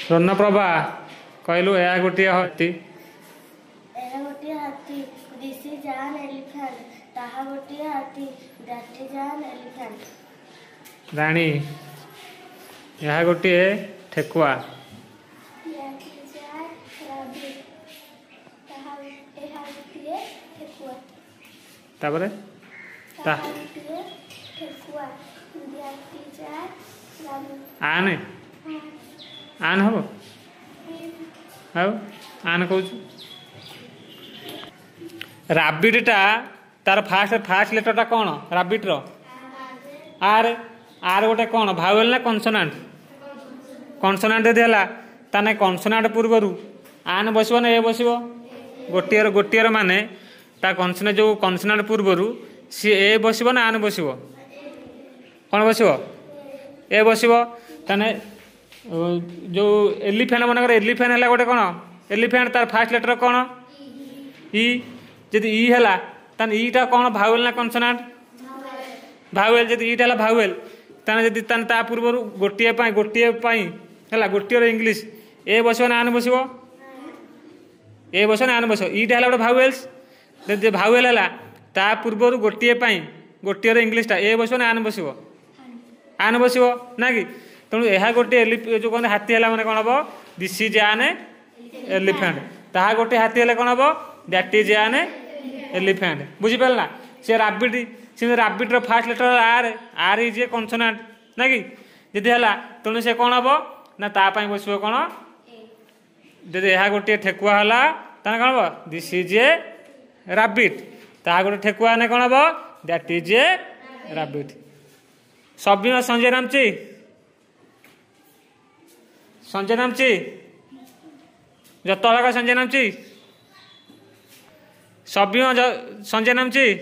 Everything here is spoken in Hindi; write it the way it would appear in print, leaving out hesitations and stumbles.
स्वर्णप्रभा कहलु या गोटे हाथी दिस इज एन एलिफेंट ताहा गोटे हाथी दैट इज एन एलिफेंट रानी यह गोटे ठेकुआ तापरे आने आन हम आन कह राबिटा तार फास्ट लेटर टा कौन राबिट रो आर आर गोटे कौन भावेल ना कनसोनाट कनसोनाट यदि है ताने कनसोनाट पूर्वर आन बस ना ए बस गोटिएर माने ता कनसोना जो कनसोनाट पूर्वर सी ए बस ना आन बस कौन बस ए बस ताने जो एलिफेंट मनकर एलिफेंट है गोटे कौन एलिफेंट तार फास्ट लेटर कौन ई जदि ई है तान ईटा कौन भावेल ना कनसोनाट भावेल जदि ईटा है भावेल ताने जदि तान ता पूर्व गोटे है गोटे इंग्लीश ए बस ना आन बस ए बस ना आन बस ईटा है गोटे भावेल्स जदि भावेल है ता पूर्व गोटे इंग्लीशटा ए बस ना आन बस ना कि तेणु यह गोटे जो कहते हाथी है मैंने कौन हम दिस इज एन एलिफेंट ताहा गोटे हाथी है कौन हम दैट इज एन एलिफेंट बुझीपार ना सी rabbit first letter R R is a consonant ना कि जदि है तेणु से कौन हम ना तापाई बस कौन जदि यह गोटे ठेकुआ है ताने कौन हम दिस इज ए राबिट ताहा गोटे ठेकुआ ने कौन हम दैट इज ए राबिट सभ्य संजय नामची संजय नामची जतला संजय नामची सभ्य संजय नामची